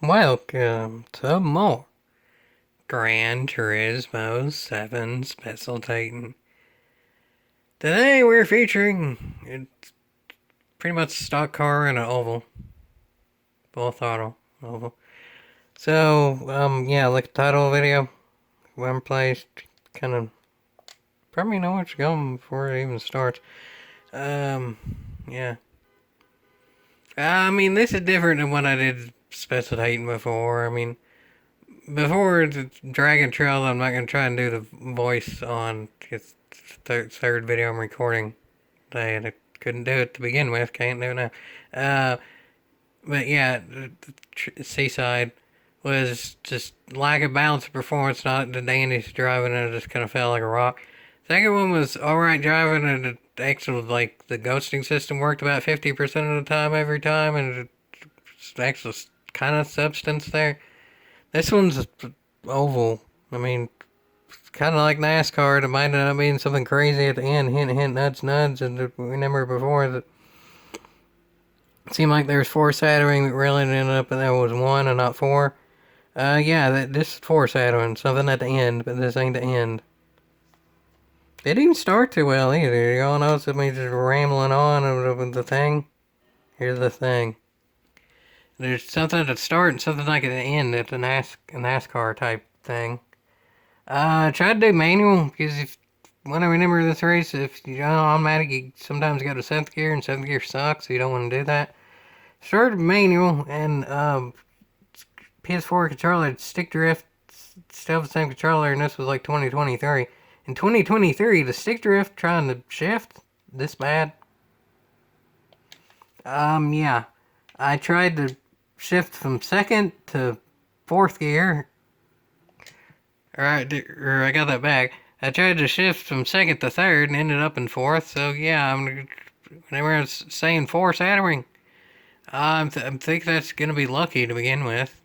Welcome to more Gran Turismo 7 Specialtatin. Today we're featuring it's pretty much a stock car and an oval. Full throttle oval. So, yeah, like the title of the video, one place, kind of probably know what's going before it even starts. Yeah. I mean, this is different than what I did Specialtatin before. I mean, before the Dragon Trail, I'm not going to try and do the voice on his third video I'm recording today, and I couldn't do it to begin with, can't do it now. But yeah, Seaside was just lack of balance of performance, not the dandiest driving, and it just kind of felt like a rock. Second one was alright driving, and the actual, like, the ghosting system worked about 50% of the time every time, and it's actual kind of substance there. This one's oval. I mean, kind of like NASCAR. It might end up being something crazy at the end. Hint, hint, nudge, nudge. And remember before that it seemed like there was foreshadowing that really ended up and there was one and not four. Yeah, this is foreshadowing. Something at the end, but this ain't the end. It didn't start too well either. Y'all notice me just rambling on with the thing? Here's the thing. There's something at the start and something like at the end at the NASCAR type thing. I tried to do manual because when I remember this race, if you automatic, you sometimes got a 7th gear and 7th gear sucks, so you don't want to do that. Started manual and PS4 controller, stick drift, still the same controller, and this was like 2023. In 2023, the stick drift trying to shift this bad. Yeah, I tried to shift from 2nd to 4th gear. Alright, or I got that back. I tried to shift from 2nd to 3rd and ended up in 4th, so yeah, whenever I was saying foreshadowing, I think that's gonna be lucky to begin with.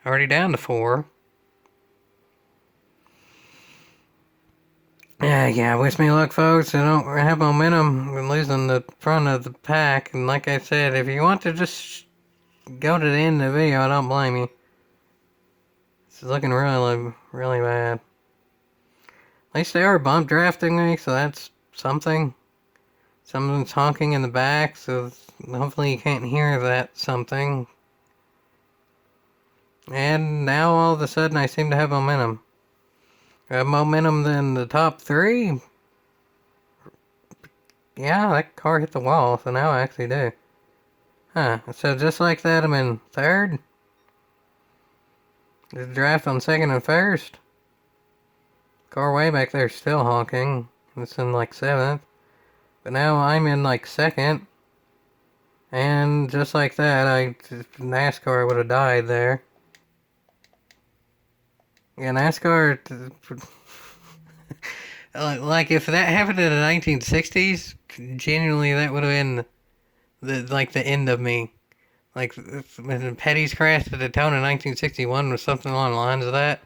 Already down to 4. Yeah, wish me luck, folks. I don't have momentum. We're losing the front of the pack, and like I said, if you want to just go to the end of the video, I don't blame you. This is looking really, really bad. At least they are bump drafting me, so that's something. Someone's honking in the back, so hopefully you can't hear that something. And now all of a sudden I seem to have momentum. I have momentum than the top 3. Yeah, that car hit the wall, so now I actually do. Huh, so just like that I'm in 3rd. The draft on 2nd and 1st. Car way back there still honking. It's in like 7th. But now I'm in like 2nd. And just like that, NASCAR would have died there. Yeah, NASCAR, like if that happened in the 1960s, genuinely that would have been the end of me. Like when Petty's crashed at Daytona in 1961 was something along the lines of that.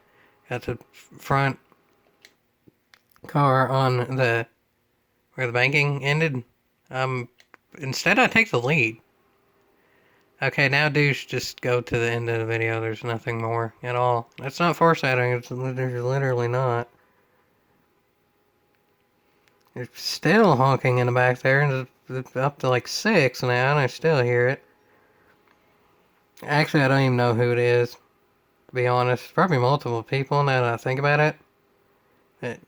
Got the front car on where the banking ended. Instead I take the lead. Okay, now douche, just go to the end of the video. There's nothing more at all. That's not foreshadowing. There's literally not. It's still honking in the back there, and it's up to like 6 now, and I still hear it. Actually, I don't even know who it is, to be honest. Probably multiple people now that I think about it.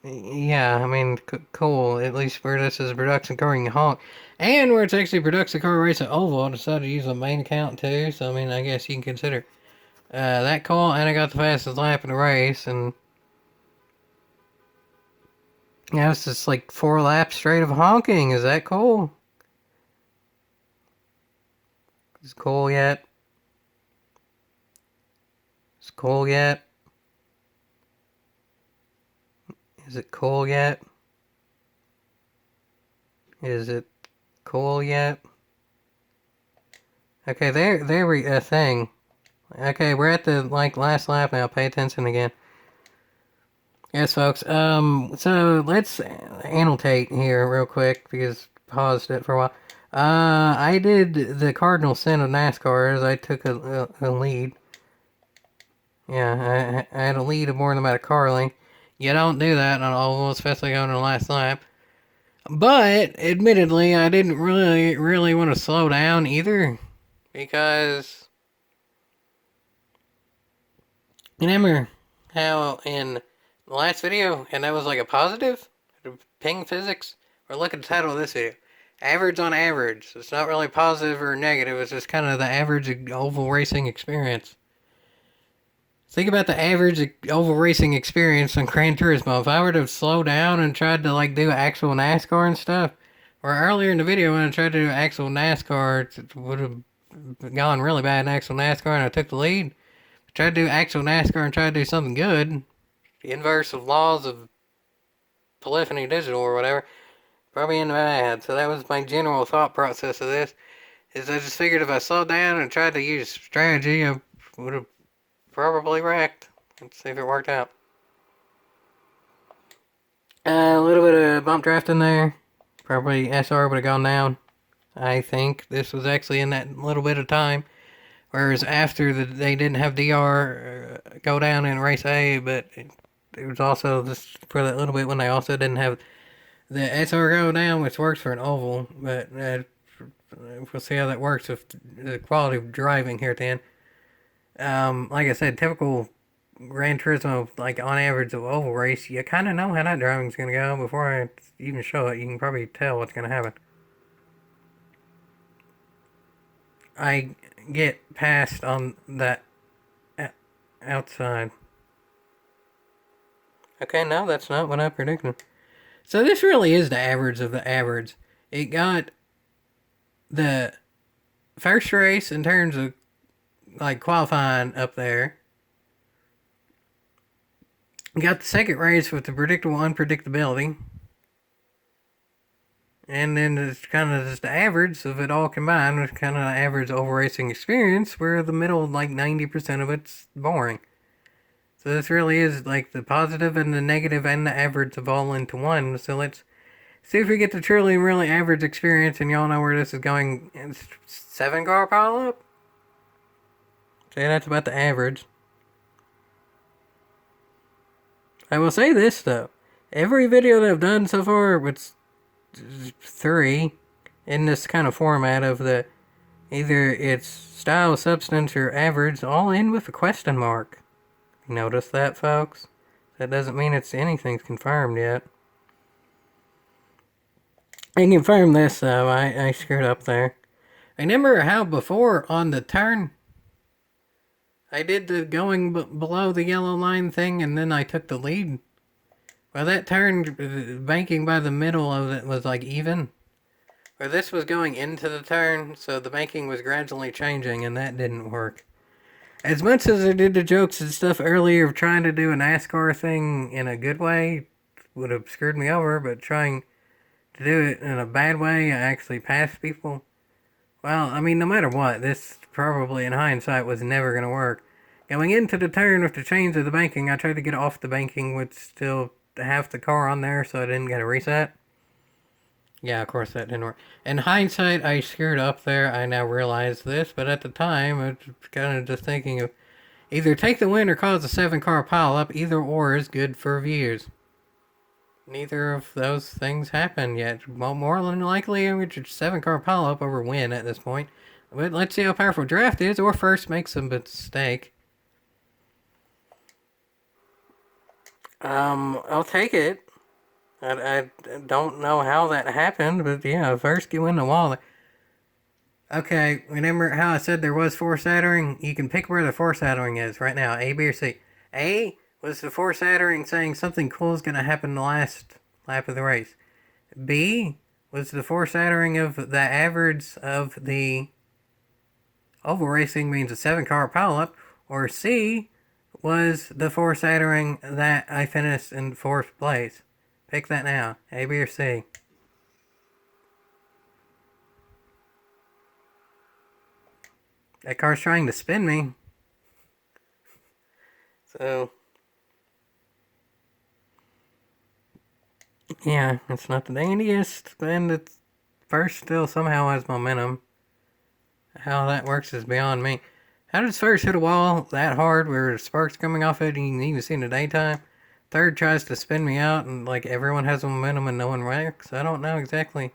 Yeah, I mean, cool. At least where this is a production car, you can honk. And where it's actually a production car race at Oval, I decided to use a main account too. So, I mean, I guess you can consider that cool. And I got the fastest lap in the race. And yeah, it's just like 4 laps straight of honking. Is that cool? Is it cool yet? Is it cool yet? Is it cool yet? Is it cool yet? Okay, there we thing. Okay, we're at the last lap now. Pay attention again. Yes, folks. So let's annotate here real quick because paused it for a while. I did the cardinal sin of NASCAR as I took a lead. Yeah, I had a lead of more than about a car length. You don't do that on oval, especially going to the last lap. But admittedly, I didn't really want to slow down either, because you remember how in the last video, and that was like a positive, ping physics. Or look at the title of this video. Average on average. It's not really positive or negative. It's just kind of the average oval racing experience. Think about the average oval racing experience on Gran Turismo. If I were to slow down and tried to like do actual NASCAR and stuff, or earlier in the video when I tried to do actual NASCAR, it would have gone really bad in actual NASCAR and I took the lead. I tried to do actual NASCAR and tried to do something good, the inverse of laws of polyphony digital or whatever, probably in the bad. So that was my general thought process of this. Is I just figured if I slowed down and tried to use strategy, I would have probably wrecked. Let's see if it worked out. A little bit of bump draft in there. Probably SR would have gone down. I think this was actually in that little bit of time. Whereas after they didn't have DR go down in race A, but it was also just for that little bit when they also didn't have the SR go down, which works for an oval. But we'll see how that works with the quality of driving here at the end. Like I said, typical Gran Turismo, like on average of oval race, you kind of know how that driving's gonna go before I even show it. You can probably tell what's gonna happen. I get passed on that outside. Okay, no, that's not what I predicted. So this really is the average of the average. It got the first race in terms of like qualifying up there. Got the second race with the predictable unpredictability. And then it's kind of just the average of it all combined, with kind of the average oval racing experience, where the middle, like 90% of it's boring. So this really is like the positive and the negative and the average of all into one. So let's see if we get the truly really average experience, and y'all know where this is going. It's 7-car pileup? Say that's about the average. I will say this though. Every video that I've done so far with 3 in this kind of format of the either it's style, substance, or average, all in with a question mark. Notice that, folks? That doesn't mean anything's confirmed yet. I confirmed this though. I screwed up there. Remember how before on the turn I did the going below the yellow line thing and then I took the lead? Well, that turn, banking by the middle of it was like even. Where this was going into the turn, so the banking was gradually changing, and that didn't work. As much as I did the jokes and stuff earlier of trying to do a NASCAR thing in a good way, would have screwed me over, but trying to do it in a bad way, I actually passed people. Well, I mean, no matter what, this probably in hindsight was never going to work. Going into the turn with the change of the banking, I tried to get off the banking with still half the car on there so I didn't get a reset. Yeah, of course that didn't work. In hindsight, I screwed up there. I now realize this, but at the time, I was kind of just thinking of either take the win or cause a 7-car pileup. Either or is good for views. Neither of those things happened yet. Well, more than likely, it's a 7-car pileup over win at this point. But let's see how powerful draft is, or first make some mistake. I'll take it. I don't know how that happened, but yeah, first you win the wall. Okay, remember how I said there was foreshadowing? You can pick where the foreshadowing is right now, A, B, or C. A was the foreshadowing saying something cool is going to happen in the last lap of the race. B was the foreshadowing of the average of the oval racing means a 7-car pileup. Or C was the foreshadowing that I finished in 4th place. Pick that now. A, B, or C. That car's trying to spin me. So, yeah, it's not the dandiest, and it's first still somehow has momentum. How that works is beyond me. How does first hit a wall that hard where sparks coming off it and you can even see in the daytime? Third tries to spin me out and like everyone has momentum and no one wrecks. I don't know exactly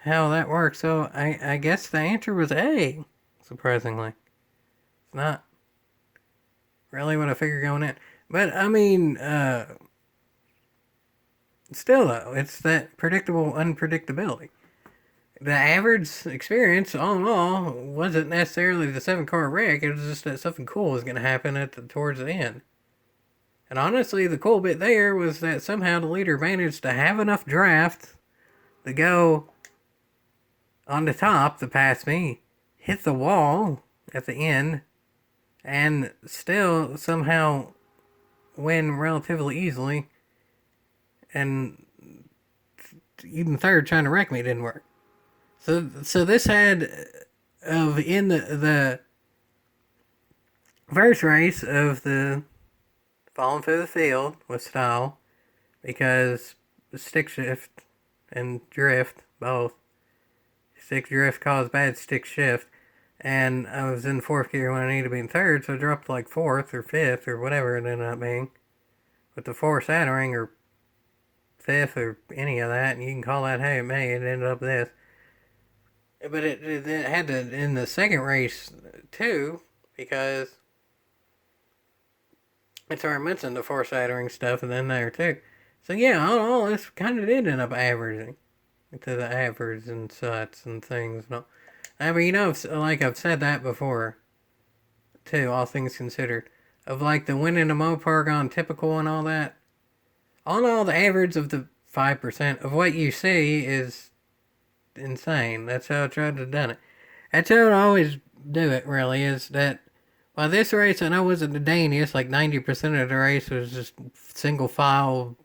how that works. So I guess the answer was A, surprisingly. It's not really what I figured going in. But I mean, still though, it's that predictable unpredictability. The average experience, all in all, wasn't necessarily the 7-car wreck. It was just that something cool was going to happen towards the end. And honestly, the cool bit there was that somehow the leader managed to have enough draft to go on the top to pass me, hit the wall at the end, and still somehow win relatively easily. And even third trying to wreck me didn't work. So this had in the first race of the falling through the field with style, because stick shift and drift both. Stick drift caused bad stick shift, and I was in fourth gear when I needed to be in third, so I dropped like fourth or fifth or whatever it ended up being, with the foreshadowing or fifth or any of that, and you can call that how it may. It ended up this. But it had to in the second race too, because it's already mentioned the foreshadowing stuff and then there too. So yeah, all in all, this kind of did end up averaging to the average and such and things. No, I mean, you know, like I've said that before too, all things considered, of like the winning a Mopar on typical and all that. All in all, the average of the 5% of what you see is insane. That's how I tried to done it. That's how I always do it, really, is that, well, this race I know wasn't the Daniest, like 90% of the race was just single file.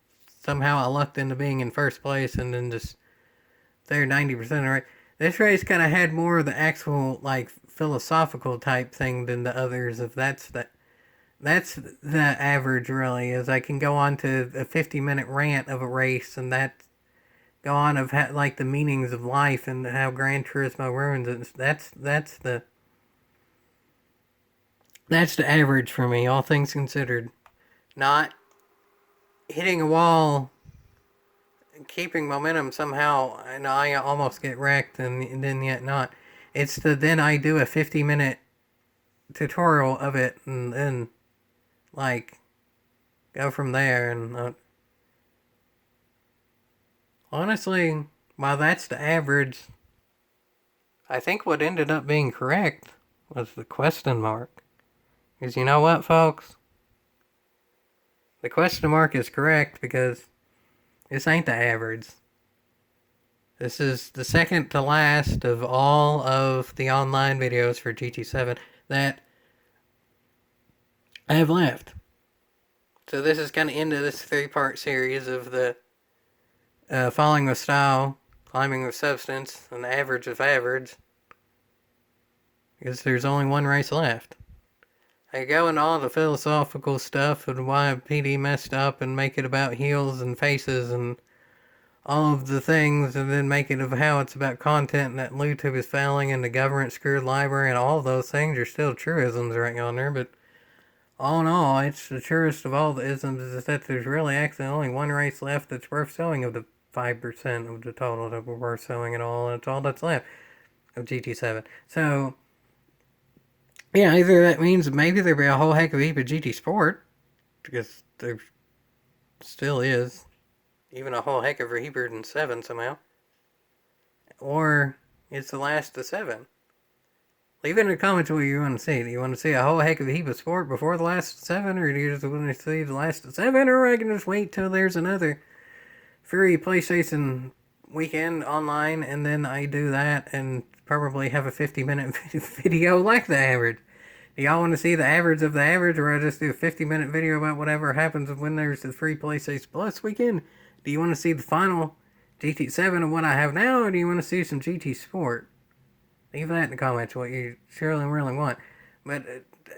Somehow I lucked into being in first place and then just there 90% of the race. This race kind of had more of the actual, like, philosophical type thing than the others. If that's the average, really, is I can go on to a 50-minute rant of a race and that go on of like the meanings of life and how Gran Turismo ruins it. That's the average for me, all things considered. Not hitting a wall, keeping momentum somehow, and I almost get wrecked and then yet not. It's then I do a 50-minute tutorial of it and then like go from there and honestly, while that's the average, I think what ended up being correct was the question mark. Because you know what, folks? The question mark is correct because this ain't the average. This is the second to last of all of the online videos for GT7 that I have left. So this is kind of into this 3-part series of the falling with style, climbing with substance, and the average of average. Because there's only one race left. I go into all the philosophical stuff and why PD messed up and make it about heels and faces and all of the things, and then make it of how it's about content and that YouTube is failing and the government screwed library, and all of those things are still truisms right on there. But all in all, it's the truest of all the isms is that there's really actually only one race left that's worth showing of the 5% of the total that were worth showing at all, and it's all that's left of GT7. So, yeah, either that means maybe there'll be a whole heck of a heap of GT Sport, because there still is, even a whole heck of a heaper than 7 somehow, or it's the last of 7. Leave it in the comments what you want to see. Do you want to see a whole heck of a heap of Sport before the last 7, or do you just want to see the last of 7, or I can just wait till there's another free PlayStation weekend online, and then I do that and probably have a 50-minute video like the average. Do y'all want to see the average of the average, or I just do a 50-minute video about whatever happens when there's the free PlayStation Plus weekend? Do you want to see the final GT7 of what I have now, or do you want to see some GT Sport? Leave that in the comments what you surely really want. But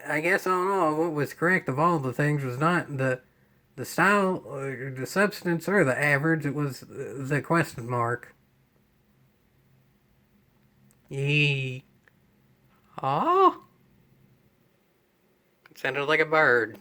I guess all in all, what was correct of all the things was not the style, or the substance, or the average. It was the question mark. Yee. Oh, it sounded like a bird.